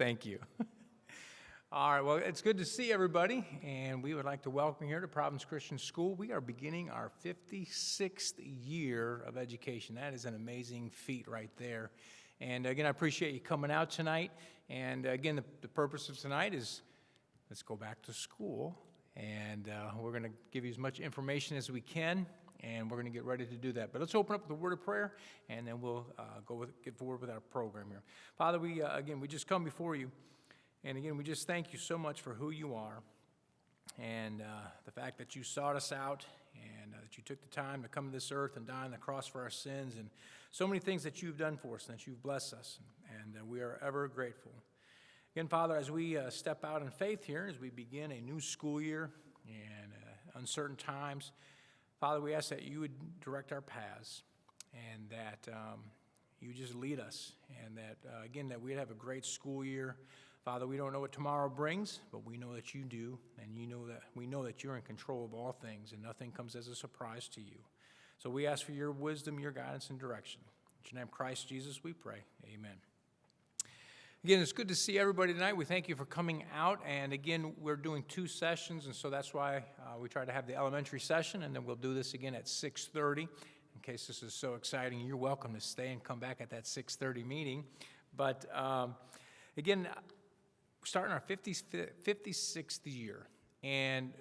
Thank you. All right, well, it's good to see everybody, and we would like to welcome you here to Providence Christian School. We are beginning our 56th year of education. That is an amazing feat right there. And again, I appreciate you coming out tonight. And again, the purpose of tonight is let's go back to school, and we're going to give you as much information as we can, and we're going to get ready to do that. But let's open up with a word of prayer, and then we'll get forward with our program here. Father, we just come before you. And again, we just thank you so much for who you are and the fact that you sought us out and that you took the time to come to this earth and die on the cross for our sins and so many things that you've done for us and that you've blessed us. And we are ever grateful. Again, Father, as we step out in faith here, as we begin a new school year and uncertain times, Father, we ask that you would direct our paths and that you just lead us and that, again, that we'd have a great school year. Father, we don't know what tomorrow brings, but we know that you do, and we know that you're in control of all things, and nothing comes as a surprise to you. So we ask for your wisdom, your guidance, and direction. In your name, Christ Jesus, we pray. Amen. Again, it's good to see everybody tonight. We thank you for coming out, and again, we're doing 2 sessions, and so that's why we try to have the elementary session, and then we'll do this again at 6:30. In case this is so exciting, you're welcome to stay and come back at that 6:30 meeting. But again, starting our 56th year, and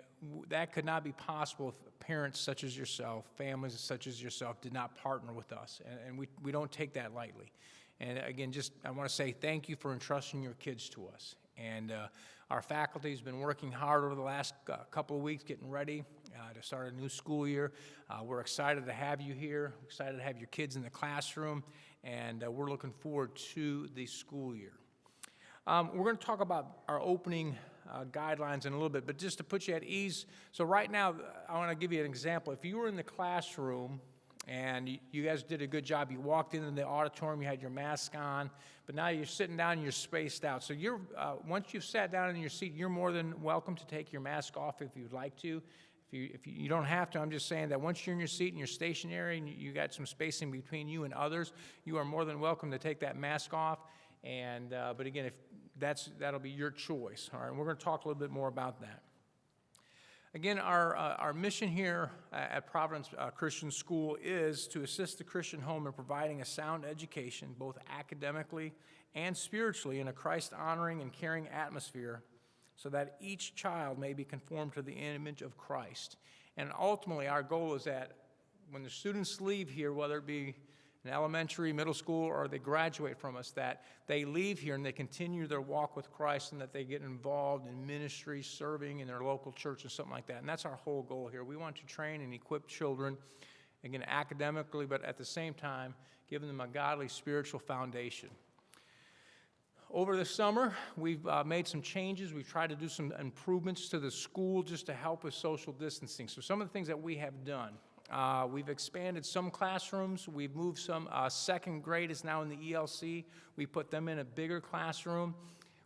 that could not be possible if parents such as yourself, families such as yourself did not partner with us, and we don't take that lightly. And again, I want to say thank you for entrusting your kids to us. And our faculty has been working hard over the last couple of weeks getting ready to start a new school year. We're excited to have you here, excited to have your kids in the classroom, and we're looking forward to the school year. We're going to talk about our opening guidelines in a little bit, but just to put you at ease, so right now, I want to give you an example. If you were in the classroom and you guys did a good job, you walked into the auditorium, you had your mask on, but now you're sitting down and you're spaced out. So once you've sat down in your seat, you're more than welcome to take your mask off if you'd like to. If you don't have to, I'm just saying that once you're in your seat and you're stationary and you got some spacing between you and others, you are more than welcome to take that mask off. And but again, that'll be your choice. All right, and we're going to talk a little bit more about that. Again, our mission here at Providence Christian School is to assist the Christian home in providing a sound education, both academically and spiritually, in a Christ-honoring and caring atmosphere, so that each child may be conformed to the image of Christ. And ultimately, our goal is that when the students leave here, whether it be in elementary, middle school, or they graduate from us, that they leave here and they continue their walk with Christ and that they get involved in ministry, serving in their local church and something like that. And that's our whole goal here. We want to train and equip children, again, academically, but at the same time, giving them a godly spiritual foundation. Over the summer, we've made some changes. We've tried to do some improvements to the school just to help with social distancing. So some of the things that we have done. We've expanded some classrooms. We've moved some. Second grade is now in the ELC. We put them in a bigger classroom.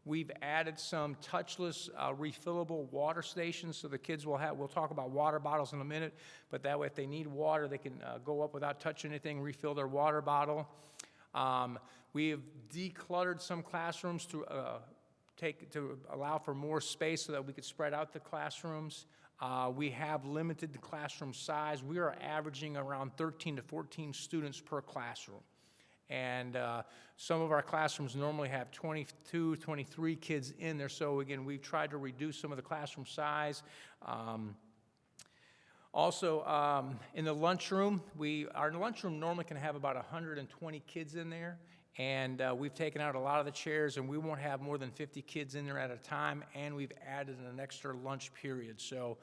We've added some touchless, refillable water stations so the kids we'll talk about water bottles in a minute, but that way if they need water, they can go up without touching anything, refill their water bottle. We have decluttered some classrooms to allow for more space so that we could spread out the classrooms. We have limited the classroom size. We are averaging around 13 to 14 students per classroom. And some of our classrooms normally have 22, 23 kids in there. So again, we've tried to reduce some of the classroom size. Also, in the lunchroom, our lunchroom normally can have about 120 kids in there. And we've taken out a lot of the chairs, and we won't have more than 50 kids in there at a time, and we've added an extra lunch period. So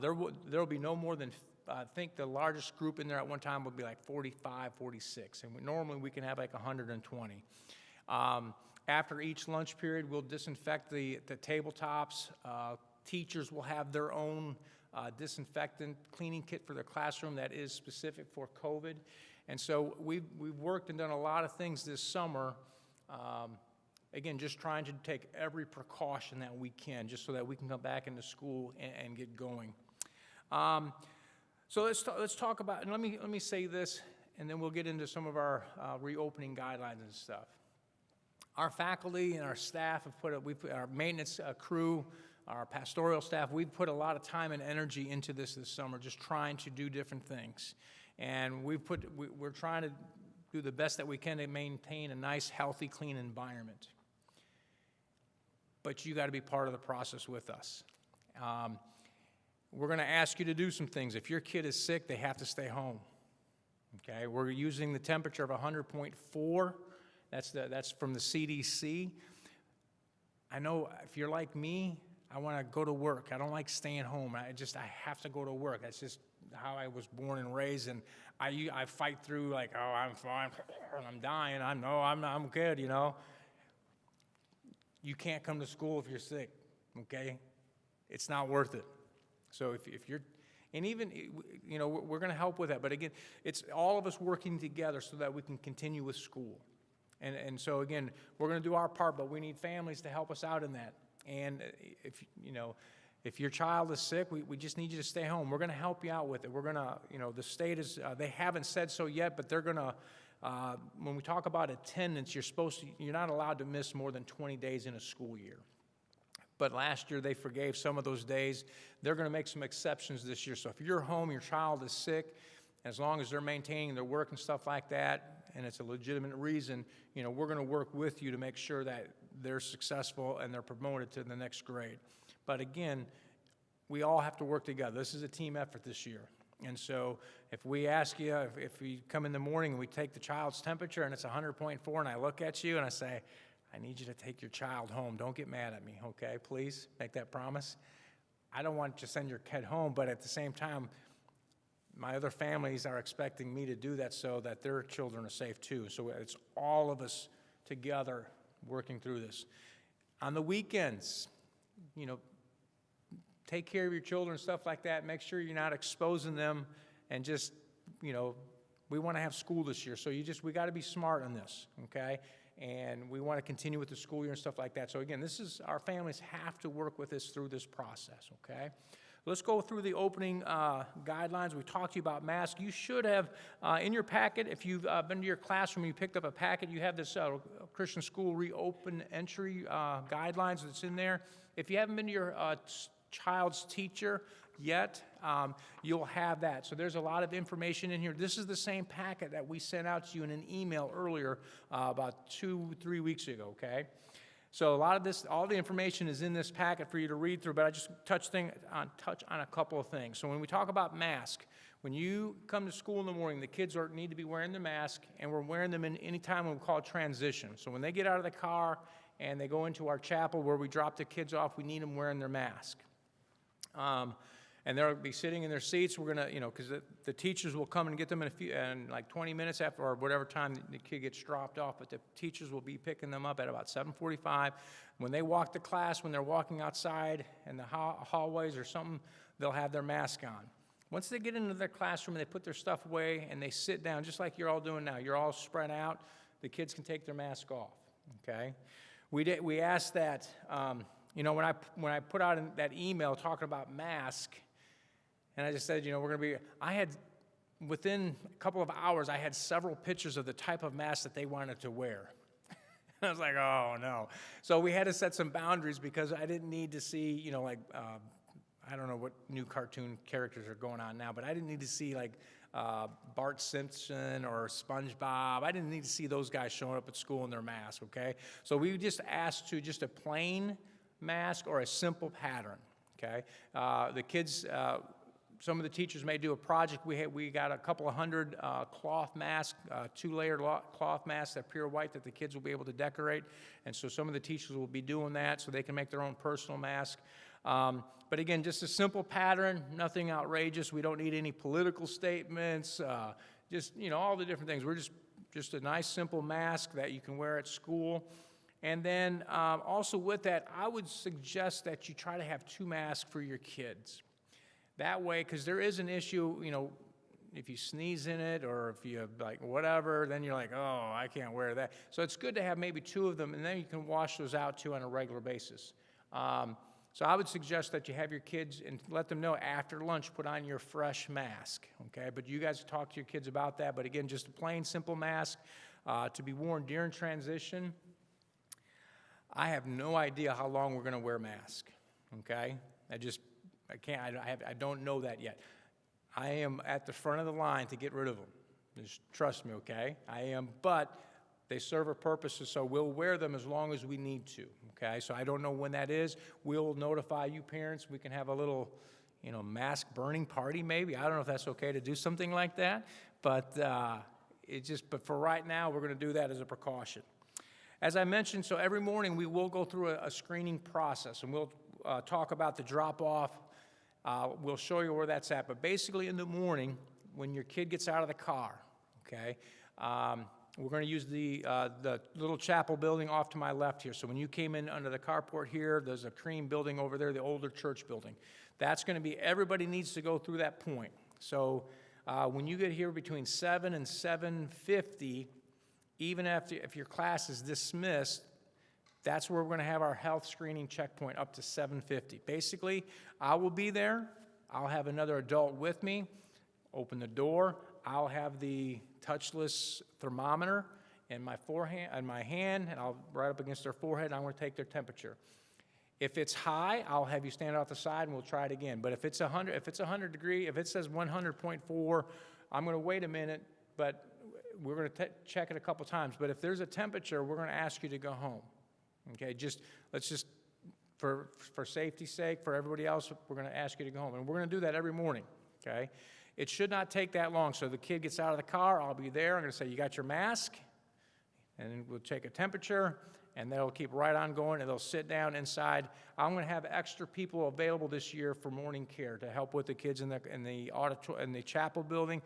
there will be no more than, I think the largest group in there at one time would be like 45, 46, and normally we can have like 120. After each lunch period, we'll disinfect the tabletops. Teachers will have their own disinfectant cleaning kit for their classroom that is specific for COVID. And so we've worked and done a lot of things this summer, again, just trying to take every precaution that we can just so that we can come back into school and get going. So let's talk about, and let me say this, and then we'll get into some of our reopening guidelines and stuff. Our faculty and our staff have our maintenance crew, our pastoral staff, we've put a lot of time and energy into this summer, just trying to do different things. And we're trying to do the best that we can to maintain a nice, healthy, clean environment. But you got to be part of the process with us. We're going to ask you to do some things. If your kid is sick, they have to stay home. Okay, we're using the temperature of 100.4. That's from the CDC. I know if you're like me, I want to go to work. I don't like staying home. I have to go to work. That's just how I was born and raised, and I fight through like, oh, I'm fine, I'm dying. I'm good, you know. You can't come to school if you're sick, okay? It's not worth it. So if you're, and even, you know, we're going to help with that. But again, it's all of us working together so that we can continue with school. And so again, we're going to do our part, but we need families to help us out in that. And if your child is sick, we just need you to stay home. We're going to help you out with it. We're going to, the state is, they haven't said so yet, but they're going to, when we talk about attendance, you're not allowed to miss more than 20 days in a school year. But last year they forgave some of those days. They're going to make some exceptions this year. So if you're home, your child is sick, as long as they're maintaining their work and stuff like that, and it's a legitimate reason, we're going to work with you to make sure that they're successful and they're promoted to the next grade. But again, we all have to work together. This is a team effort this year. And so if we ask you, if we come in the morning and we take the child's temperature and it's 100.4 and I look at you and I say, I need you to take your child home. Don't get mad at me, okay? Please make that promise. I don't want you to send your kid home, but at the same time, my other families are expecting me to do that so that their children are safe too. So it's all of us together working through this. On the weekends, take care of your children, stuff like that. Make sure you're not exposing them, and just, we want to have school this year. So we got to be smart on this, okay? And we want to continue with the school year and stuff like that. So again, our families have to work with us through this process, okay? Let's go through the opening guidelines. We talked to you about masks. You should have, in your packet, if you've been to your classroom, you picked up a packet, you have this Christian School Reopen Entry guidelines that's in there. If you haven't been to your child's teacher yet, you'll have that. So there's a lot of information in here. This is the same packet that we sent out to you in an email earlier about 2-3 weeks ago, okay? So all the information is in this packet for you to read through, but I just touch on a couple of things. So when we talk about masks, when you come to school in the morning, the kids need to be wearing the mask, and we're wearing them in any time when we call transition. So when they get out of the car and they go into our chapel where we drop the kids off, we need them wearing their mask. And they'll be sitting in their seats. We're going to, because the teachers will come and get them in like 20 minutes after, or whatever time the kid gets dropped off, but the teachers will be picking them up at about 7:45. When they walk to class, when they're walking outside in the hallways or something, they'll have their mask on. Once they get into their classroom and they put their stuff away and they sit down, just like you're all doing now, you're all spread out, the kids can take their mask off, okay? We asked that, when I put out in that email talking about mask, and I just said, within a couple of hours, I had several pictures of the type of mask that they wanted to wear. I was like, oh, no. So we had to set some boundaries because I didn't need to see, I don't know what new cartoon characters are going on now, but I didn't need to see, Bart Simpson or SpongeBob. I didn't need to see those guys showing up at school in their mask, okay? So we just asked to just a plain mask or a simple pattern, okay? The kids... some of the teachers may do a project. We got a couple of hundred cloth masks, 2-layer cloth masks that are pure white that the kids will be able to decorate. And so some of the teachers will be doing that so they can make their own personal mask. But again, just a simple pattern, nothing outrageous. We don't need any political statements, just, all the different things. We're just a nice, simple mask that you can wear at school. And then also with that, I would suggest that you try to have 2 masks for your kids. That way, because there is an issue, if you sneeze in it or if you whatever, then you're like, oh, I can't wear that. So it's good to have maybe 2 of them, and then you can wash those out too on a regular basis. So I would suggest that you have your kids and let them know after lunch, put on your fresh mask, okay? But you guys talk to your kids about that. But again, just a plain, simple mask to be worn during transition. I have no idea how long we're going to wear masks, okay? I don't know that yet. I am at the front of the line to get rid of them. Just trust me, okay? I am, but they serve a purpose, so we'll wear them as long as we need to, okay? So I don't know when that is. We'll notify you parents. We can have a little, mask burning party maybe. I don't know if that's okay to do something like that, but but for right now, we're going to do that as a precaution. As I mentioned, so every morning we will go through a screening process, and we'll talk about the drop-off. We'll show you where that's at. But basically in the morning, when your kid gets out of the car, okay, we're going to use the little chapel building off to my left here. So when you came in under the carport here, there's a cream building over there, the older church building. That's going to be, everybody needs to go through that point. So when you get here between 7 and 7:50, even if your class is dismissed, that's where we're going to have our health screening checkpoint up to 7:50. Basically, I will be there. I'll have another adult with me. Open the door. I'll have the touchless thermometer in my hand, and I'll right up against their forehead, and I'm going to take their temperature. If it's high, I'll have you stand out the side, and we'll try it again. But if it's 100 degree, if it says 100.4, I'm going to wait a minute, but we're going to check it a couple times. But if there's a temperature, we're going to ask you to go home. Okay, let's just, for safety's sake, for everybody else, we're going to ask you to go home. And we're going to do that every morning, okay? It should not take that long. So the kid gets out of the car, I'll be there. I'm going to say, you got your mask? And then we'll take a temperature, and they'll keep right on going, and they'll sit down inside. I'm going to have extra people available this year for morning care to help with the kids in the chapel building.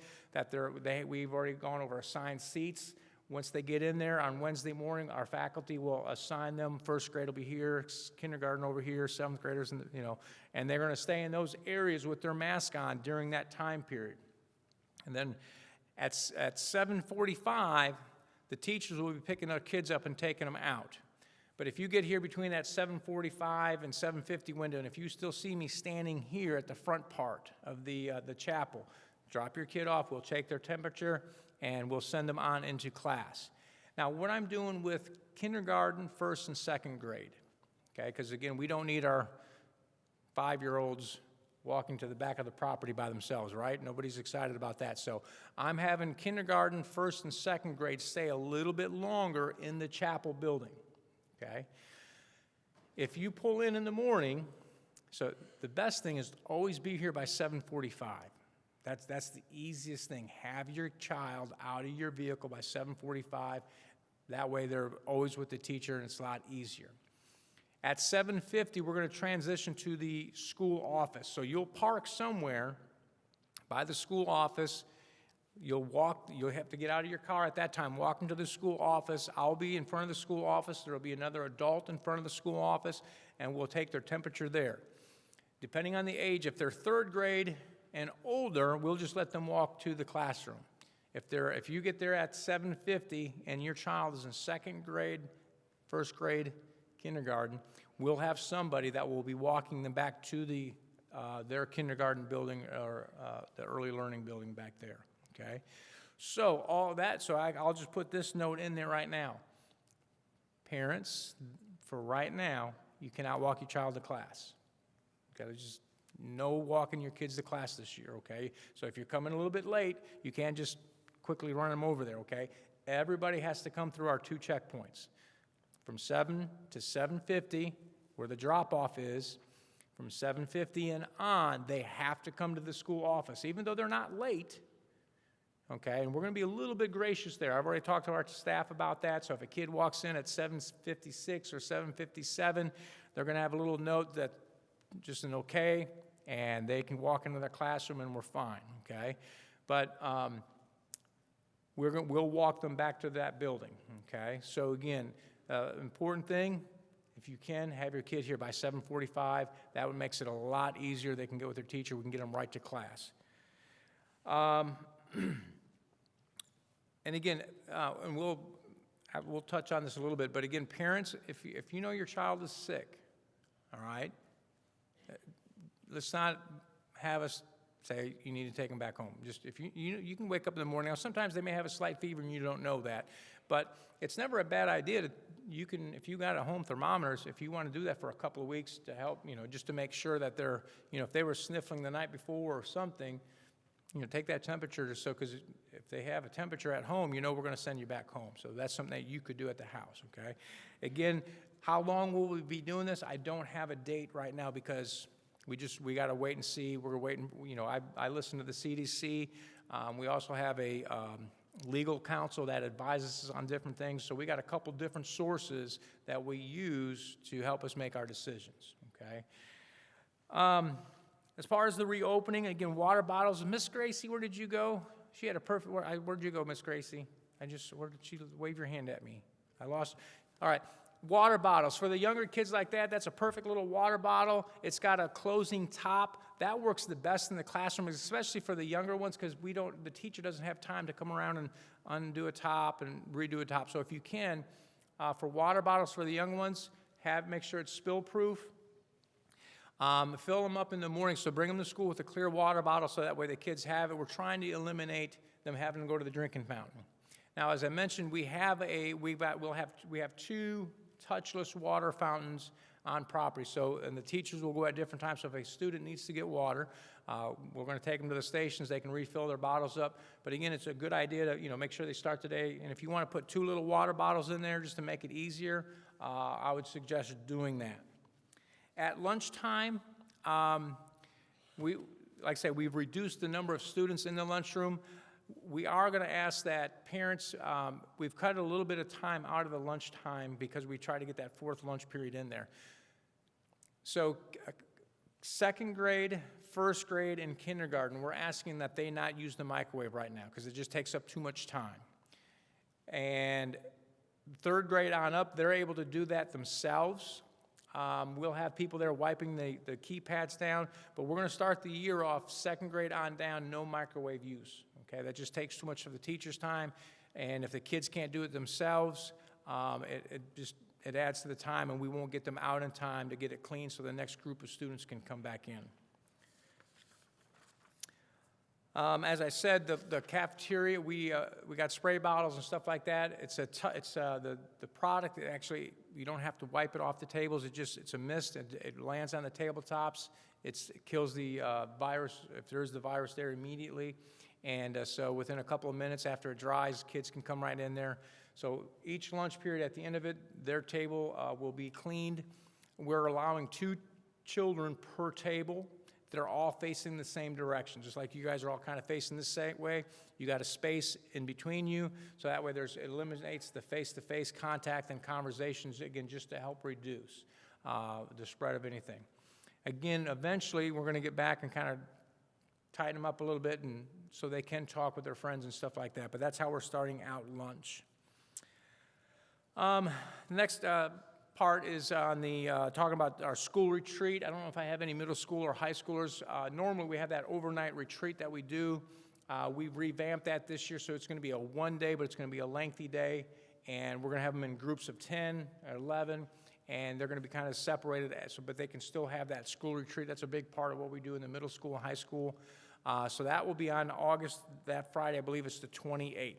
We've already gone over assigned seats. Once they get in there on Wednesday morning, our faculty will assign them. First grade will be here, kindergarten over here, seventh graders, and they're going to stay in those areas with their mask on during that time period. And then at 7:45, the teachers will be picking our kids up and taking them out. But if you get here between that 7:45 and 7:50 window, and if you still see me standing here at the front part of the chapel, drop your kid off, we'll take their temperature, and we'll send them on into class. Now, what I'm doing with kindergarten, first and second grade, okay, because again, we don't need our 5-year-olds walking to the back of the property by themselves, right? Nobody's excited about that. So I'm having kindergarten, first and second grade stay a little bit longer in the chapel building, okay? If you pull in the morning, so the best thing is always be here by 7:45. That's the easiest thing. Have your child out of your vehicle by 7:45. That way they're always with the teacher, and it's a lot easier. At 7:50, we're going to transition to the school office. So you'll park somewhere by the school office. You'll have to get out of your car at that time, walk into the school office. I'll be in front of the school office. There'll be another adult in front of the school office, and we'll take their temperature there. Depending on the age, if they're third grade and older, we'll just let them walk to the classroom. If you get there at 7:50 and your child is in second grade, first grade, kindergarten, we'll have somebody that will be walking them back to their kindergarten building or the early learning building back there, okay? So all that, I'll just put this note in there right now. Parents, for right now, you cannot walk your child to class. Okay, just no walking your kids to class this year, okay? So if you're coming a little bit late, you can't just quickly run them over there, okay? Everybody has to come through our 2 checkpoints. From 7 to 7:50, where the drop-off is, from 7:50 and on, they have to come to the school office, even though they're not late, okay? And we're going to be a little bit gracious there. I've already talked to our staff about that, so if a kid walks in at 7:56 or 7:57, they're going to have a little note that just an okay, and they can walk into their classroom and we're fine, okay? But we'll walk them back to that building, okay? So again, important thing, if you can, have your kid here by 7:45. That would makes it a lot easier. They can get with their teacher. We can get them right to class. And again, and we'll touch on this a little bit, but again, parents, if you know your child is sick, all right, let's not have us say you need to take them back home. Just if you can wake up in the morning. Now, sometimes they may have a slight fever and you don't know that, but it's never a bad idea to you can, if you got a home thermometers, if you want to do that for a couple of weeks to help, just to make sure that they're, if they were sniffling the night before or something, take that temperature just so, because if they have a temperature at home, we're going to send you back home. So that's something that you could do at the house, okay? Again, how long will we be doing this? I don't have a date right now because we got to wait and see. We're waiting, I listen to the CDC. We also have a legal counsel that advises us on different things. So we got a couple different sources that we use to help us make our decisions, okay? As far as the reopening, again, water bottles. Miss Gracie, where did you go? She had a perfect, where'd you go, Miss Gracie? Where did she wave your hand at me? I lost, all right. Water bottles. For the younger kids like that, that's a perfect little water bottle. It's got a closing top. That works the best in the classroom, especially for the younger ones, because the teacher doesn't have time to come around and undo a top and redo a top. So if you can, for water bottles for the young ones, make sure it's spill-proof. Fill them up in the morning, so bring them to school with a clear water bottle so that way the kids have it. We're trying to eliminate them having to go to the drinking fountain. Now, as I mentioned, we have two touchless water fountains on property. So, and the teachers will go at different times. So if a student needs to get water, we're going to take them to the stations. They can refill their bottles up. But again, it's a good idea to, make sure they start today. And if you want to put 2 little water bottles in there just to make it easier, I would suggest doing that. At lunchtime, like I say, we've reduced the number of students in the lunchroom. We are going to ask that parents, we've cut a little bit of time out of the lunchtime because we try to get that 4th lunch period in there. So 2nd grade, 1st grade, and kindergarten, we're asking that they not use the microwave right now because it just takes up too much time. And 3rd grade on up, they're able to do that themselves. We'll have people there wiping the keypads down, but we're going to start the year off 2nd grade on down, no microwave use. Okay, that just takes too much of the teacher's time, and if the kids can't do it themselves, it adds to the time, and we won't get them out in time to get it clean so the next group of students can come back in. As I said, the cafeteria, we got spray bottles and stuff like that. The product, actually, you don't have to wipe it off the tables. It's a mist. It lands on the tabletops. It kills the virus, if there is the virus there, immediately. And so within a couple of minutes after it dries, kids can come right in there. So each lunch period, at the end of it, their table will be cleaned. We're allowing 2 children per table. They're all facing the same direction, just like you guys are all kind of facing the same way. You got a space in between you, so that way it eliminates the face-to-face contact and conversations, again, just to help reduce the spread of anything. Again, eventually, we're going to get back and kind of tighten them up a little bit and so they can talk with their friends and stuff like that, but that's how we're starting out lunch. The next part is on the talking about our school retreat. I don't know if I have any middle school or high schoolers. Normally we have that overnight retreat that we do. We've revamped that this year, so it's going to be a 1 day, but it's going to be a lengthy day, and we're going to have them in groups of 10 or 11, and they're going to be kind of separated, but they can still have that school retreat. That's a big part of what we do in the middle school and high school. So that will be on August, that Friday, I believe it's the 28th.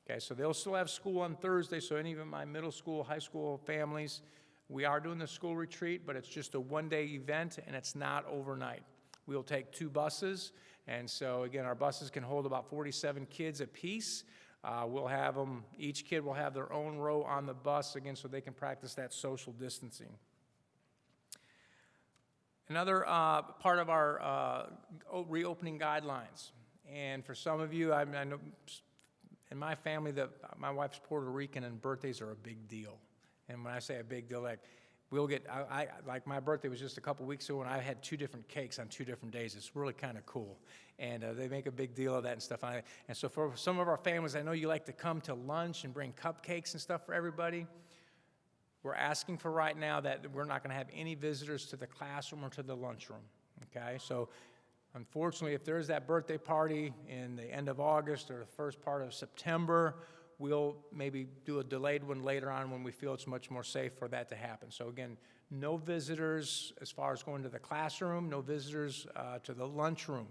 Okay, so they'll still have school on Thursday, so any of my middle school, high school families, we are doing the school retreat, but it's just a 1-day event, and it's not overnight. We'll take 2 buses, and so, again, our buses can hold about 47 kids apiece. We'll have them, each kid will have their own row on the bus, again, so they can practice that social distancing. Another part of our reopening guidelines, and for some of you, I know in my family, my wife's Puerto Rican, and birthdays are a big deal. And when I say a big deal, like we'll get, like my birthday was just a couple weeks ago, and I had 2 different cakes on 2 different days. It's really kind of cool, and they make a big deal of that and stuff. And so for some of our families, I know you like to come to lunch and bring cupcakes and stuff for everybody. We're asking for right now that we're not going to have any visitors to the classroom or to the lunchroom. Okay, so. Unfortunately, if there's that birthday party in the end of August or the first part of September, we'll maybe do a delayed one later on when we feel it's much more safe for that to happen. So again, no visitors as far as going to the classroom, no visitors to the lunchroom.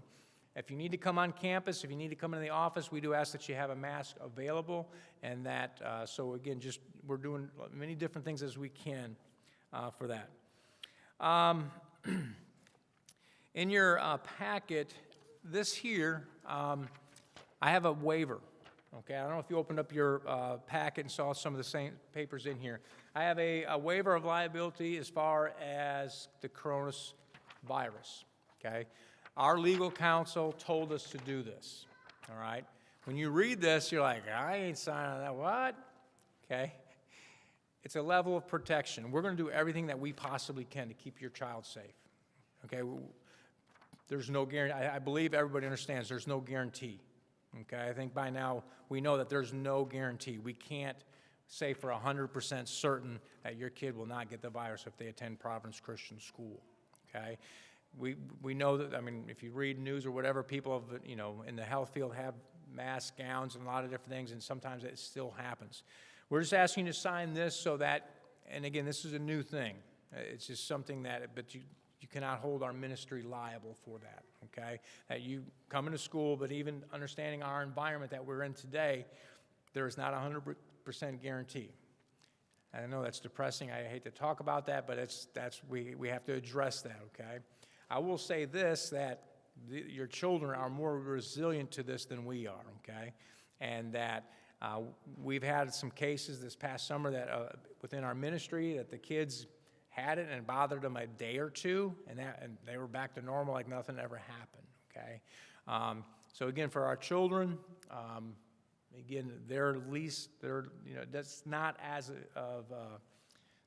If you need to come on campus, if you need to come into the office, we do ask that you have a mask available, and that, so again, just we're doing many different things as we can for that. In your packet, this here, I have a waiver. Okay, I don't know if you opened up your packet and saw some of the same papers in here. I have a waiver of liability as far as the coronavirus, okay? Our legal counsel told us to do this, all right? When you read this, you're like, I ain't signing that, what? Okay? It's a level of protection. We're going to do everything that we possibly can to keep your child safe, okay? There's no guarantee. I believe everybody understands there's no guarantee, okay? I think by now we know that there's no guarantee. We can't say for 100% certain that your kid will not get the virus if they attend Providence Christian School, okay? We know that, I mean, if you read news or whatever, people have, you know, in the health field have mask gowns and a lot of different things, and sometimes it still happens. We're just asking you to sign this so that, and again, this is a new thing. It's just something that, but you cannot hold our ministry liable for that, okay? That you come into school, but even understanding our environment that we're in today, there is not a 100% guarantee. I know that's depressing. I hate to talk about that, but we have to address that, okay? I will say this, that your children are more resilient to this than we are, okay? And that we've had some cases this past summer that within our ministry that the kids had it and it bothered them a day or two, and they were back to normal like nothing ever happened, okay? So again, for our children, again, that's not as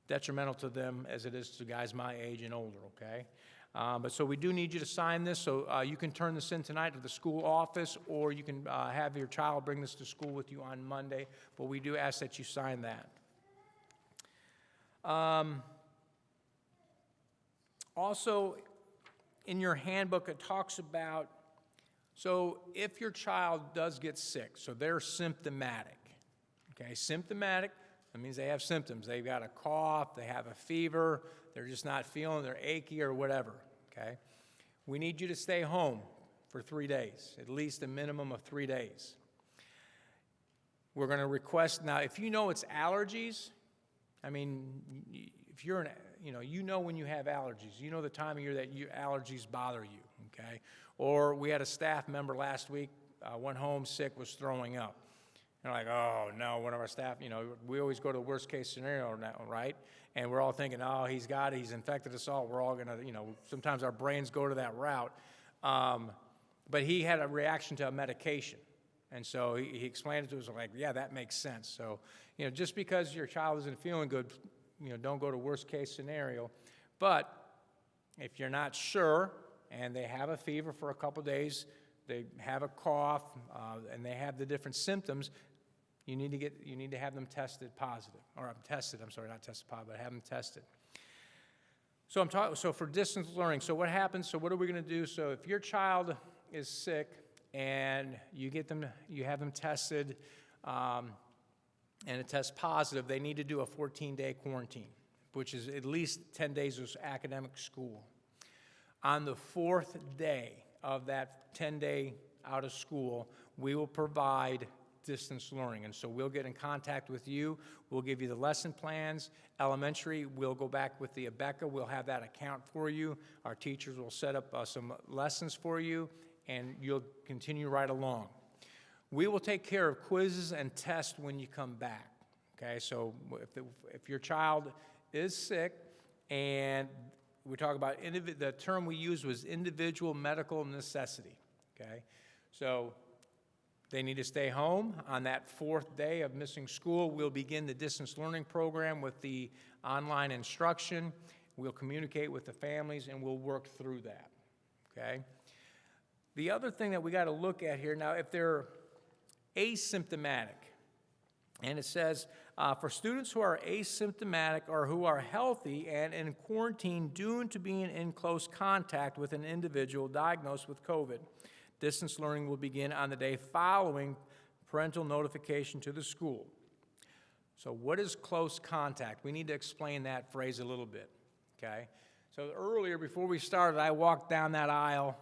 detrimental to them as it is to guys my age and older, okay? But so we do need you to sign this, so you can turn this in tonight to the school office, or you can have your child bring this to school with you on Monday, but we do ask that you sign that. Also, in your handbook, it talks about, so if your child does get sick, so they're symptomatic, okay? Symptomatic, that means they have symptoms. They've got a cough, they have a fever, they're just not feeling, they're achy or whatever, okay? We need you to stay home for 3 days, at least a minimum of 3 days. We're going to request, now if you know it's allergies, I mean, if you're you know when you have allergies. You know the time of year that allergies bother you, okay? Or we had a staff member last week, went home sick, was throwing up. And like, oh, no, one of our staff, we always go to the worst case scenario now, right? And we're all thinking, oh, he's got it, he's infected us all. We're all going to, sometimes our brains go to that route. But he had a reaction to a medication. And so he explained it to us like, yeah, that makes sense. So, just because your child isn't feeling good, don't go to worst case scenario. But if you're not sure and they have a fever for a couple days, they have a cough, and they have the different symptoms, you need to have them tested positive, or tested. I'm sorry, not tested positive, but have them tested. So for distance learning, so what happens? So what are we going to do? So if your child is sick and you have them tested, and it tests positive, they need to do a 14-day quarantine, which is at least 10 days of academic school. On the 4th day of that 10-day out of school, we will provide distance learning. And so we'll get in contact with you. We'll give you the lesson plans. Elementary, we'll go back with the ABECA. We'll have that account for you. Our teachers will set up some lessons for you, and you'll continue right along. We will take care of quizzes and tests when you come back, okay? So if your child is sick, and we talk about, the term we used was individual medical necessity, okay? So they need to stay home. On that 4th day of missing school, we'll begin the distance learning program with the online instruction. We'll communicate with the families, and we'll work through that, okay? The other thing that we got to look at here, now if they're asymptomatic, and it says, for students who are asymptomatic or who are healthy and in quarantine due to being in close contact with an individual diagnosed with COVID, distance learning will begin on the day following parental notification to the school. So what is close contact? We need to explain that phrase a little bit, okay? So earlier, before we started, I walked down that aisle,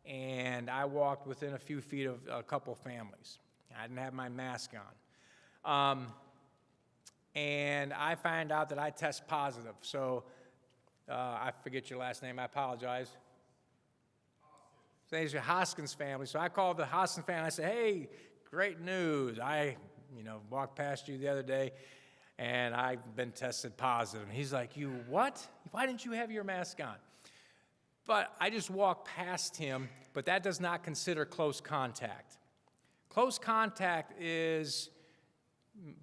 and I walked within a few feet of a couple families. I didn't have my mask on. And I find out that I test positive. So I forget your last name. I apologize. So it's your Hoskins family. So I called the Hoskins family. I said, hey, great news. I walked past you the other day, and I've been tested positive. And he's like, you what? Why didn't you have your mask on? But I just walked past him, but that does not consider close contact. Close contact is,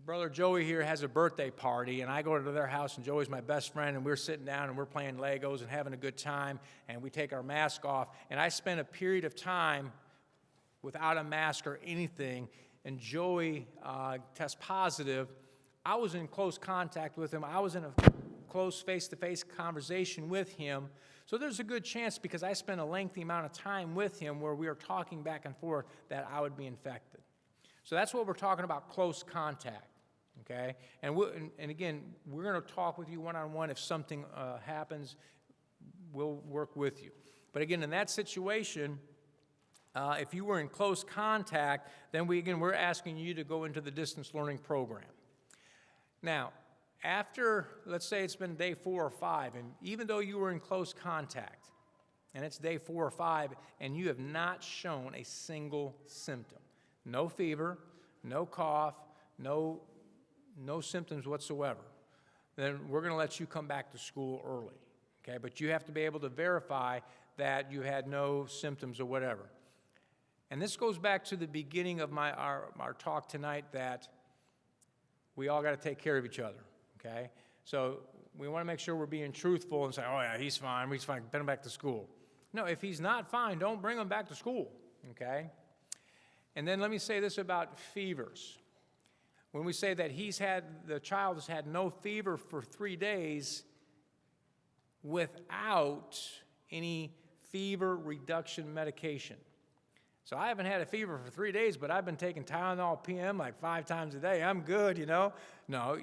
Brother Joey here has a birthday party, and I go to their house, and Joey's my best friend, and we're sitting down, and we're playing Legos and having a good time, and we take our mask off, and I spend a period of time without a mask or anything, and Joey tests positive. I was in close contact with him. I was in a close face-to-face conversation with him. So there's a good chance, because I spent a lengthy amount of time with him where we were talking back and forth, that I would be infected. So that's what we're talking about, close contact, okay? And again, we're going to talk with you one-on-one. If something happens, we'll work with you. But again, in that situation, if you were in close contact, then we're asking you to go into the distance learning program. Now, after, let's say it's been day 4 or 5, and even though you were in close contact, and it's day 4 or 5, and you have not shown a single symptom, no fever, no cough, no symptoms whatsoever, then we're going to let you come back to school early, okay? But you have to be able to verify that you had no symptoms or whatever. And this goes back to the beginning of our talk tonight, that we all got to take care of each other, okay? So we want to make sure we're being truthful and say, oh yeah, he's fine, bring him back to school. No, if he's not fine, don't bring him back to school, okay? And then let me say this about fevers. When we say that the child has had no fever for 3 days without any fever reduction medication. So I haven't had a fever for 3 days, but I've been taking Tylenol PM like 5 times a day. I'm good, No,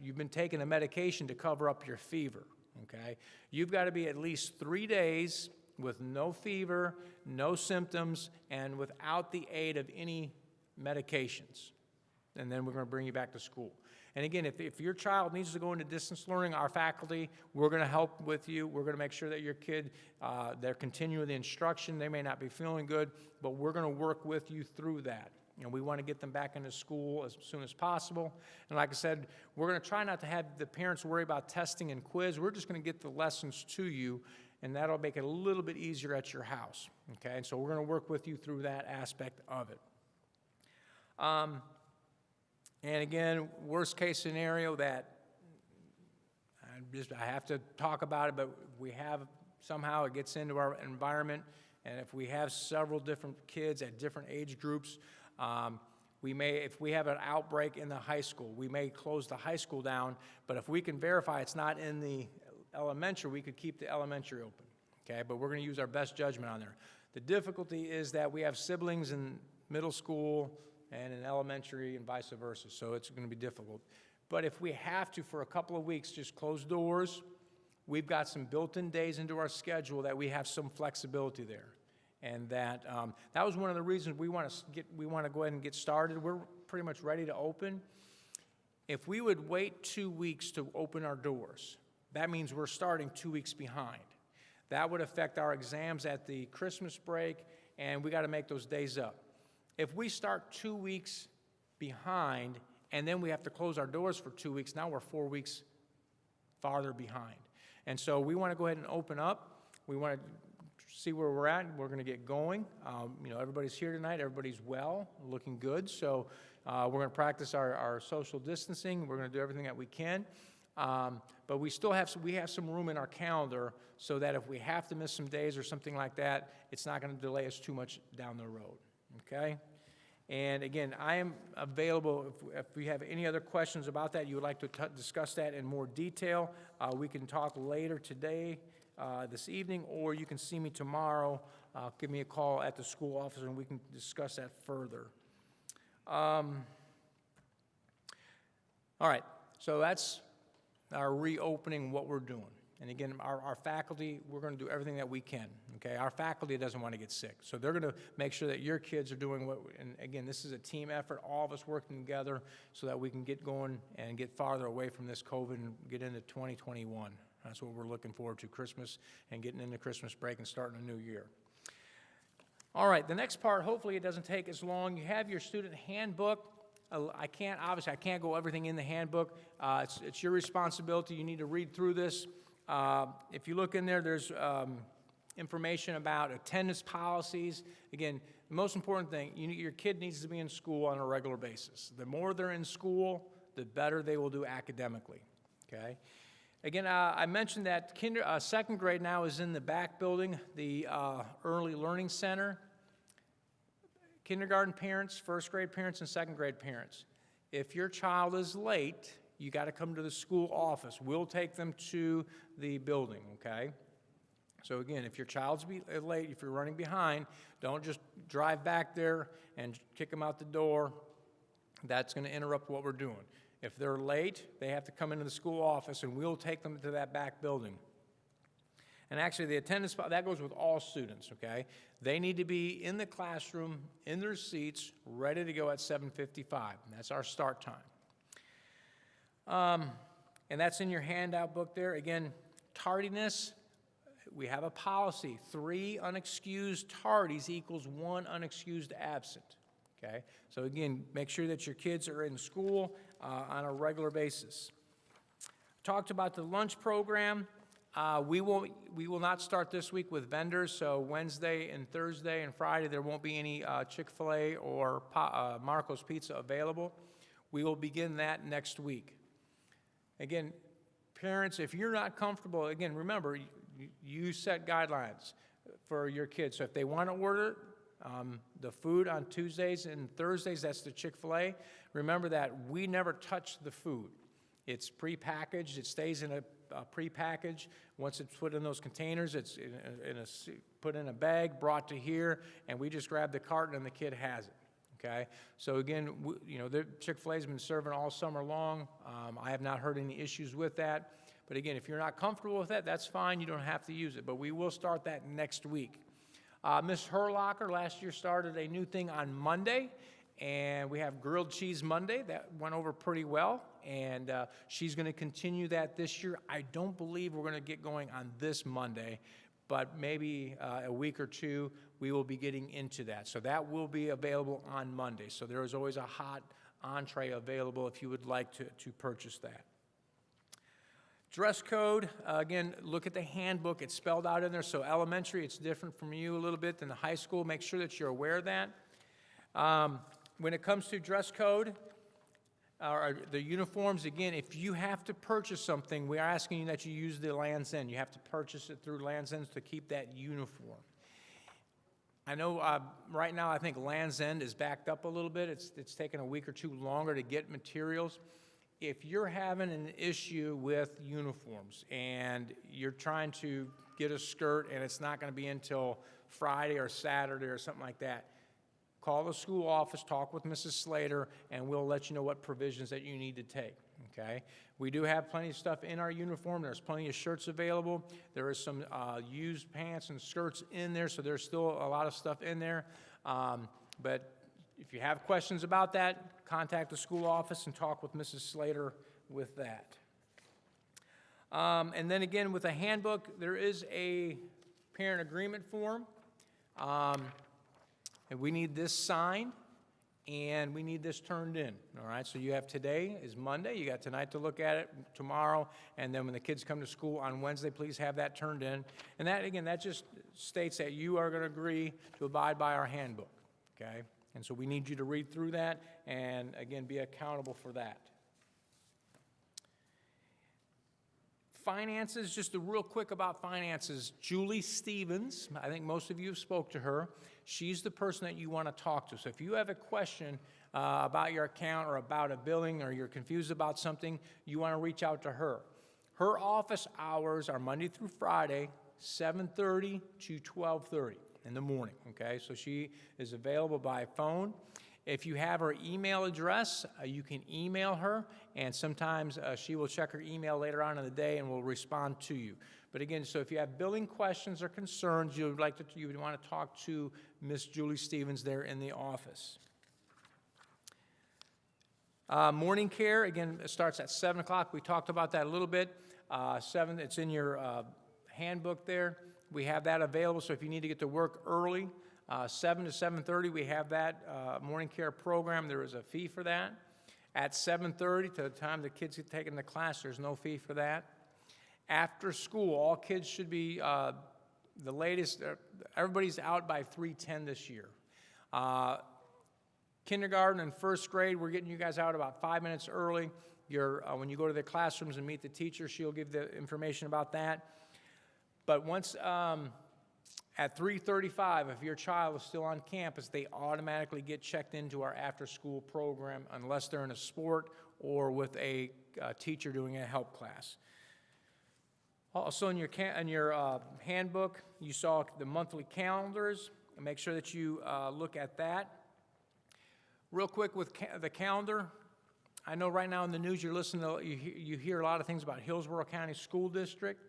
you've been taking a medication to cover up your fever, okay? You've got to be at least 3 days with no fever, no symptoms, and without the aid of any medications. And then we're going to bring you back to school. And again, if your child needs to go into distance learning, our faculty, we're going to help with you. We're going to make sure that your kid, they're continuing the instruction. They may not be feeling good, but we're going to work with you through that. And we want to get them back into school as soon as possible. And like I said, we're going to try not to have the parents worry about testing and quiz. We're just going to get the lessons to you, and that'll make it a little bit easier at your house. Okay, and so we're going to work with you through that aspect of it. And again, worst case scenario that I have to talk about it, but somehow it gets into our environment, and if we have several different kids at different age groups, if we have an outbreak in the high school, we may close the high school down, but if we can verify it's not in the elementary, we could keep the elementary open, okay? But we're going to use our best judgment on there. The difficulty is that we have siblings in middle school and in elementary and vice versa, so it's going to be difficult. But if we have to, for a couple of weeks, just close doors, we've got some built-in days into our schedule that we have some flexibility there. And that was one of the reasons we want to go ahead and get started. We're pretty much ready to open. If we would wait 2 weeks to open our doors, that means we're starting 2 weeks behind. That would affect our exams at the Christmas break, and we got to make those days up. If we start 2 weeks behind, and then we have to close our doors for 2 weeks, now we're 4 weeks farther behind. And so we want to go ahead and open up. We want to see where we're at. We're going to get going. Everybody's here tonight. Everybody's well, looking good. So we're going to practice our social distancing. We're going to do everything that we can. But we have some room in our calendar so that if we have to miss some days or something like that, it's not going to delay us too much down the road. Okay? And again, I am available if you have any other questions about that, you would like to discuss that in more detail. We can talk later today, this evening, or you can see me tomorrow. Give me a call at the school office and we can discuss that further. All right, so that's our reopening, what we're doing. And again, our faculty, we're going to do everything that we can, okay? Our faculty doesn't want to get sick. So they're going to make sure that your kids are doing what, and again, this is a team effort, all of us working together so that we can get going and get farther away from this COVID and get into 2021. That's what we're looking forward to, Christmas and getting into Christmas break and starting a new year. All right, the next part, hopefully it doesn't take as long. You have your student handbook. I can't go everything in the handbook. It's your responsibility. You need to read through this. If you look in there, there's information about attendance policies. Again, the most important thing, your kid needs to be in school on a regular basis. The more they're in school, the better they will do academically, okay? Again, I mentioned that second grade now is in the back building, the Early Learning Center. Kindergarten parents, first grade parents, and second grade parents. If your child is late, you got to come to the school office. We'll take them to the building, okay? So again, if your child's late, if you're running behind, don't just drive back there and kick them out the door. That's going to interrupt what we're doing. If they're late, they have to come into the school office, and we'll take them to that back building. And actually, the attendance, that goes with all students, okay? They need to be in the classroom, in their seats, ready to go at 7:55. And that's our start time. And that's in your handout book there. Again, tardiness, we have a policy. 3 unexcused tardies equals 1 unexcused absent. Okay? So again, make sure that your kids are in school on a regular basis. Talked about the lunch program. We will not start this week with vendors, so Wednesday and Thursday and Friday there won't be any Chick-fil-A or Marco's Pizza available. We will begin that next week. Again, parents, if you're not comfortable, again, remember, you set guidelines for your kids. So if they want to order the food on Tuesdays and Thursdays, that's the Chick-fil-A. Remember that we never touch the food. It's prepackaged. It stays in a prepackaged. Once it's put in those containers, it's put in a bag, brought to here, and we just grab the carton and the kid has it. Okay? So again, the Chick-fil-A has been serving all summer long. I have not heard any issues with that. But again, if you're not comfortable with that, that's fine. You don't have to use it. But we will start that next week. Ms. Herlocker last year started a new thing on Monday, and we have Grilled Cheese Monday. That went over pretty well, and she's going to continue that this year. I don't believe we're going to get going on this Monday, but maybe a week or two we will be getting into that. So that will be available on Monday. So there is always a hot entree available if you would like to purchase that. Dress code, again, look at the handbook. It's spelled out in there. So elementary, it's different from you a little bit than the high school. Make sure that you're aware of that. When it comes to dress code, or the uniforms, again, if you have to purchase something, we are asking you that you use the Land's End. You have to purchase it through Land's End to keep that uniform. I know right now I think Land's End is backed up a little bit. It's taken a week or two longer to get materials. If you're having an issue with uniforms and you're trying to get a skirt and it's not going to be until Friday or Saturday or something like that, call the school office, talk with Mrs. Slater, and we'll let you know what provisions that you need to take, okay? We do have plenty of stuff in our uniform. There's plenty of shirts available. There is some used pants and skirts in there, so there's still a lot of stuff in there. But if you have questions about that, contact the school office and talk with Mrs. Slater with that. And then again, with a handbook, there is a parent agreement form. And we need this signed, and we need this turned in, all right? So you have today is Monday. You got tonight to look at it, tomorrow, and then when the kids come to school on Wednesday, please have that turned in. And that, again, that just states that you are going to agree to abide by our handbook, okay? And so we need you to read through that and, again, be accountable for that. Finances, just real quick about finances. Julie Stevens, I think most of you have spoke to her. She's the person that you want to talk to. So if you have a question about your account or about a billing or you're confused about something, you want to reach out to her. Her office hours are Monday through Friday, 7:30 to 12:30 in the morning, okay? So she is available by phone. If you have her email address, you can email her, and sometimes she will check her email later on in the day and will respond to you. But again, so if you have building questions or concerns, you would want to talk to Miss Julie Stevens there in the office. Morning care, again, it starts at 7 o'clock. We talked about that a little bit. 7, it's in your handbook there. We have that available, so if you need to get to work early, 7 to 7:30, we have that morning care program. There is a fee for that. At 7:30, to the time the kids get taken to class, there's no fee for that. After school, all kids should be, the latest, everybody's out by 3:10 this year. Kindergarten and first grade, we're getting you guys out about 5 minutes early. When you go to the classrooms and meet the teacher, she'll give the information about that. But once at 3:35, if your child is still on campus, they automatically get checked into our after-school program unless they're in a sport or with a teacher doing a help class. Also, in your handbook, you saw the monthly calendars. Make sure that you look at that. Real quick with the calendar, I know right now in the news you're listening to, you hear a lot of things about Hillsborough County School District.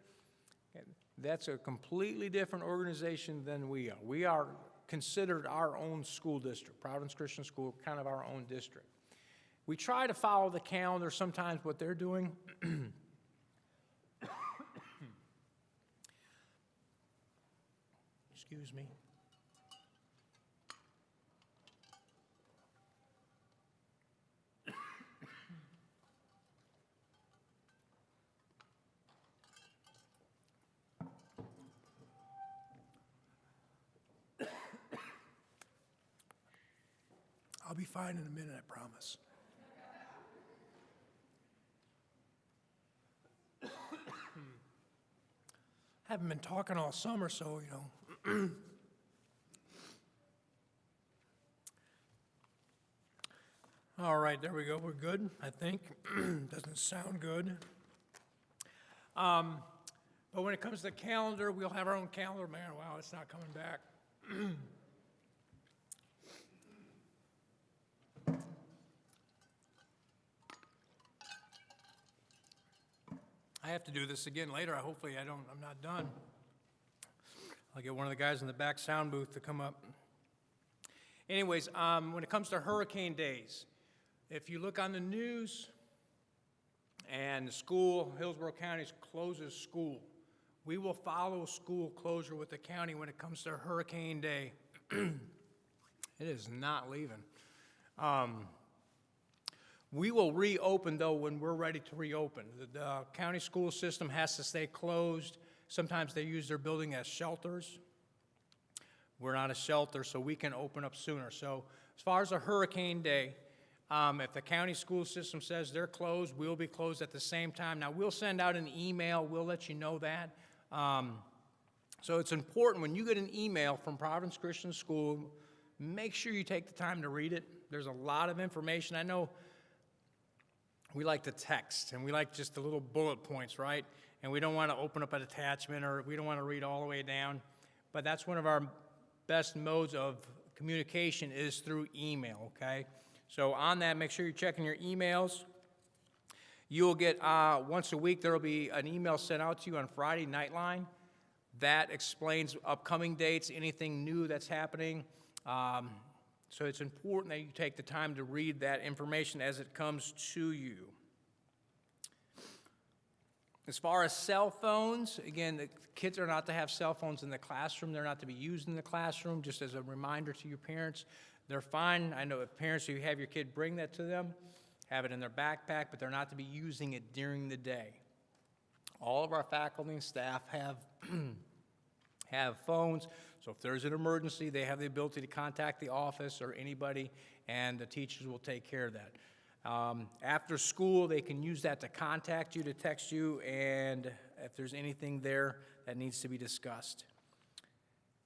That's a completely different organization than we are. We are considered our own school district. Providence Christian School, kind of our own district. We try to follow the calendar sometimes what they're doing. Excuse me. I'll be fine in a minute, I promise. Haven't been talking all summer, so, All right, there we go. We're good, I think. Doesn't sound good. But when it comes to the calendar, we'll have our own calendar. Man, wow, it's not coming back. I have to do this again later. Hopefully I'm not done. I'll get one of the guys in the back sound booth to come up. Anyways, when it comes to hurricane days, if you look on the news and the school, Hillsborough County closes school, we will follow school closure with the county when it comes to hurricane day. It is not leaving. We will reopen, though, when we're ready to reopen. The county school system has to stay closed. Sometimes they use their building as shelters. We're not a shelter, so we can open up sooner. So as far as a hurricane day, if the county school system says they're closed, we'll be closed at the same time. Now, we'll send out an email. We'll let you know that. So it's important when you get an email from Providence Christian School, make sure you take the time to read it. There's a lot of information. I know we like to text, and we like just the little bullet points, right? And we don't want to open up an attachment, or we don't want to read all the way down. But that's one of our best modes of communication is through email, okay? So on that, make sure you're checking your emails. You'll get, once a week, there will be an email sent out to you on Friday Nightline. That explains upcoming dates, anything new that's happening. So it's important that you take the time to read that information as it comes to you. As far as cell phones, again, the kids are not to have cell phones in the classroom. They're not to be used in the classroom, just as a reminder to your parents. They're fine. I know if parents, if you have your kid bring that to them, have it in their backpack, but they're not to be using it during the day. All of our faculty and staff have phones, so if there's an emergency, they have the ability to contact the office or anybody, and the teachers will take care of that. After school, they can use that to contact you, to text you, and if there's anything there that needs to be discussed.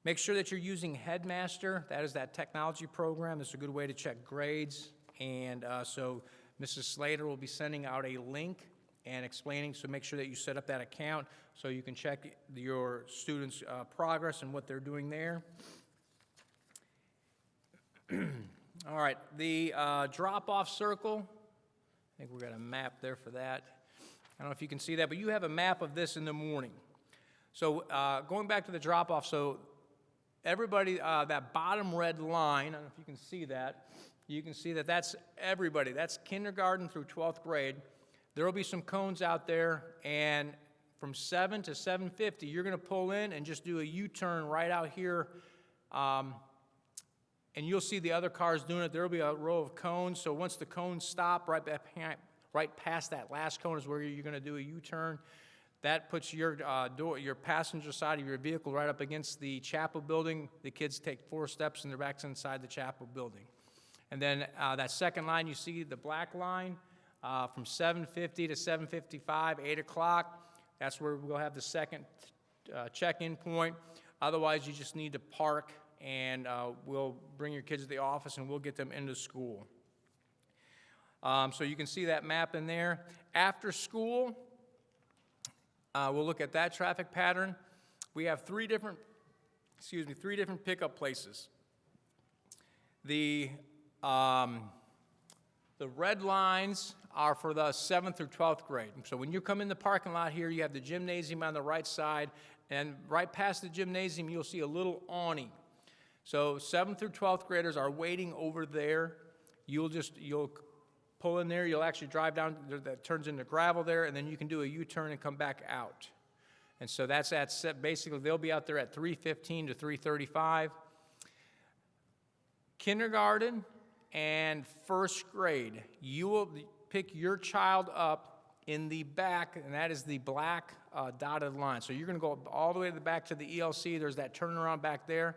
Make sure that you're using Headmaster. That is that technology program. It's a good way to check grades, and so Mrs. Slater will be sending out a link and explaining, so make sure that you set up that account so you can check your students' progress and what they're doing there. All right, the drop-off circle, I think we've got a map there for that. I don't know if you can see that, but you have a map of this in the morning. So going back to the drop-off, so everybody, that bottom red line, I don't know if you can see that, you can see that that's everybody. That's kindergarten through 12th grade. There will be some cones out there, and from 7 to 7:50, you're going to pull in and just do a U-turn right out here, and you'll see the other cars doing it. There will be a row of cones, so once the cones stop, right past that last cone is where you're going to do a U-turn. That puts your your passenger side of your vehicle right up against the chapel building. The kids take 4 steps and they're back inside the chapel building. And then that second line, you see the black line from 7:50 to 7:55, 8 o'clock. That's where we'll have the second check-in point. Otherwise, you just need to park, and we'll bring your kids to the office and we'll get them into school. So you can see that map in there. After school, we'll look at that traffic pattern. We have three different pickup places. The red lines are for the 7th through 12th grade. So when you come in the parking lot here, you have the gymnasium on the right side, and right past the gymnasium, you'll see a little awning. So 7th through 12th graders are waiting over there. You'll pull in there, you'll actually drive down, that turns into gravel there, and then you can do a U-turn and come back out. And so that's basically, they'll be out there at 3:15 to 3:35. Kindergarten and 1st grade, you will pick your child up in the back, and that is the black dotted line. So you're going to go all the way to the back to the ELC. There's that turnaround back there.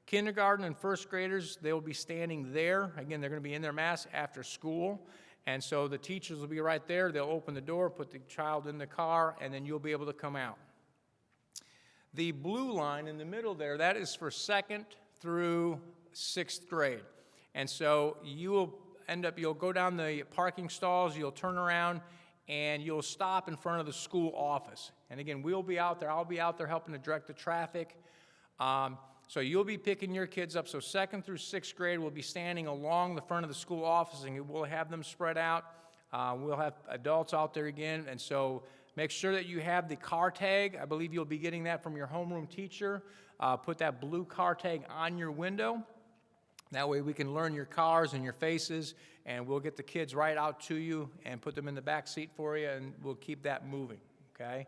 Kindergarten and 1st graders, they will be standing there. Again, they're going to be in their masks after school. And so the teachers will be right there. They'll open the door, put the child in the car, and then you'll be able to come out. The blue line in the middle there, that is for 2nd through 6th grade. And so you'll go down the parking stalls, you'll turn around, and you'll stop in front of the school office. And again, we'll be out there. I'll be out there helping to direct the traffic. So you'll be picking your kids up. So 2nd through 6th grade will be standing along the front of the school office, and we'll have them spread out. We'll have adults out there again. And so make sure that you have the car tag. I believe you'll be getting that from your homeroom teacher. Put that blue car tag on your window. That way we can learn your cars and your faces, and we'll get the kids right out to you and put them in the back seat for you, and we'll keep that moving, okay?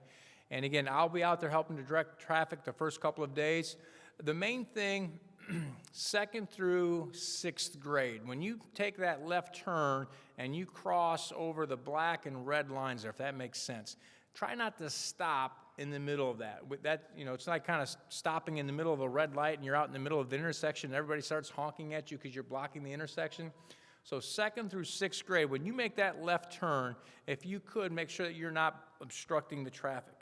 And again, I'll be out there helping to direct traffic the first couple of days. The main thing, 2nd through 6th grade, when you take that left turn and you cross over the black and red lines there, if that makes sense, try not to stop in the middle of that. It's like kind of stopping in the middle of a red light and you're out in the middle of the intersection and everybody starts honking at you because you're blocking the intersection. So 2nd through 6th grade, when you make that left turn, if you could, make sure that you're not obstructing the traffic.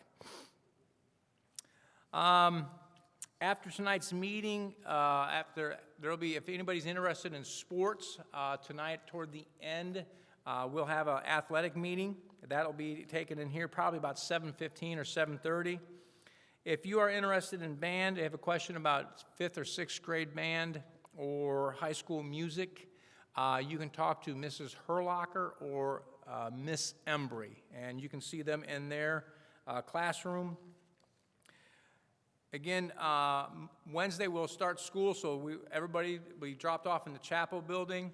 After tonight's meeting, there'll be, if anybody's interested in sports, tonight toward the end, we'll have an athletic meeting. That'll be taken in here probably about 7:15 or 7:30. If you are interested in band, you have a question about 5th or 6th grade band or high school music, you can talk to Mrs. Herlocker or Miss Embry, and you can see them in their classroom. Again, Wednesday we'll start school, so everybody will be dropped off in the chapel building.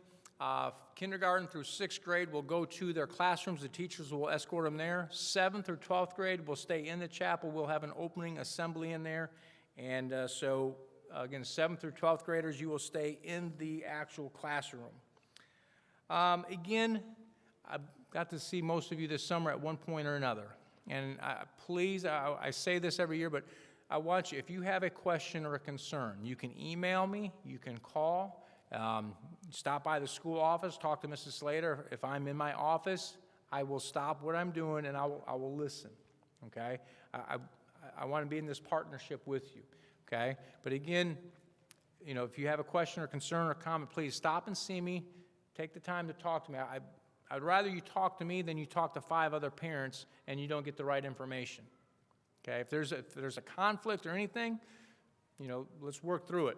Kindergarten through 6th grade will go to their classrooms. The teachers will escort them there. 7th through 12th grade will stay in the chapel. We'll have an opening assembly in there. And so, again, 7th through 12th graders, you will stay in the actual classroom. Again, I've got to see most of you this summer at one point or another. And please, I say this every year, but I want you, if you have a question or a concern, you can email me, you can call, stop by the school office, talk to Mrs. Slater. If I'm in my office, I will stop what I'm doing and I will listen, okay? I want to be in this partnership with you, okay? But again, if you have a question or concern or comment, please stop and see me. Take the time to talk to me. I'd rather you talk to me than you talk to 5 other parents and you don't get the right information. Okay, if there's a conflict or anything, let's work through it.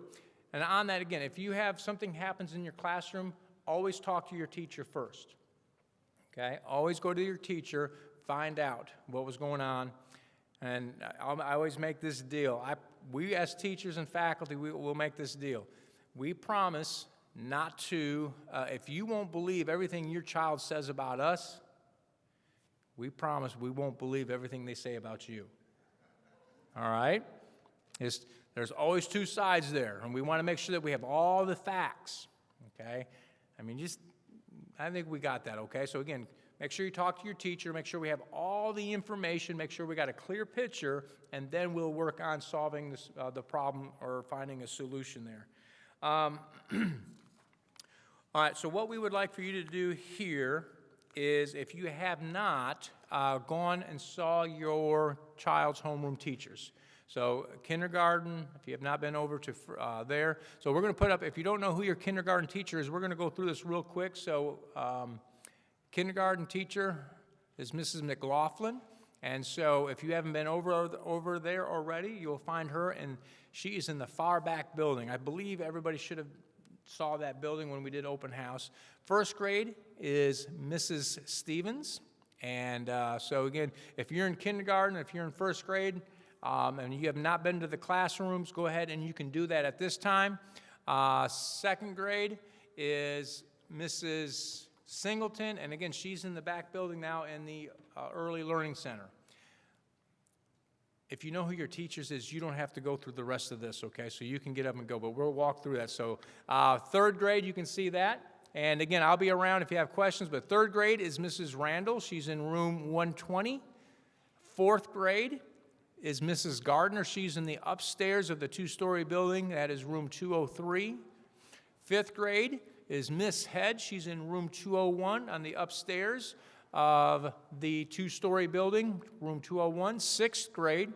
And on that, again, if you have something happens in your classroom, always talk to your teacher first. Okay? Always go to your teacher, find out what was going on. And I always make this deal. We as teachers and faculty, we'll make this deal. We promise not to, if you won't believe everything your child says about us, we promise we won't believe everything they say about you. All right? There's always two sides there, and we want to make sure that we have all the facts, okay? I mean, I think we got that, okay? So again, make sure you talk to your teacher, make sure we have all the information, make sure we got a clear picture, and then we'll work on solving the problem or finding a solution there. All right, so what we would like for you to do here is, if you have not gone and saw your child's homeroom teachers. So kindergarten, if you have not been over to there. So we're going to put up, if you don't know who your kindergarten teacher is, we're going to go through this real quick. So kindergarten teacher is Mrs. McLaughlin. And so if you haven't been over there already, you'll find her, and she is in the far back building. I believe everybody should have saw that building when we did open house. First grade is Mrs. Stevens. And so again, if you're in kindergarten, if you're in first grade, and you have not been to the classrooms, go ahead and you can do that at this time. Second grade is Mrs. Singleton, and again, she's in the back building now in the Early Learning Center. If you know who your teachers is, you don't have to go through the rest of this, okay? So you can get up and go, but we'll walk through that. So third grade, you can see that. And again, I'll be around if you have questions, but third grade is Mrs. Randall. She's in room 120. Fourth grade is Mrs. Gardner. She's in the upstairs of the two-story building. That is room 203. Fifth grade is Miss Head. She's in room 201 on the upstairs of the two-story building, room 201. Sixth grade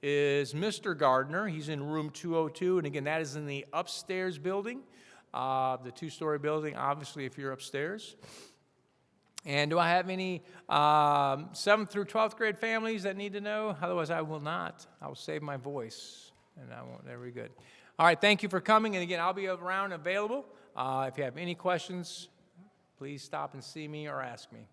is Mr. Gardner. He's in room 202, and again, that is in the upstairs building, the two-story building, obviously, if you're upstairs. And do I have any 7th through 12th grade families that need to know? Otherwise, I will not. I will save my voice, and I won't. Very good. All right, thank you for coming. And again, I'll be around available. If you have any questions, please stop and see me or ask me.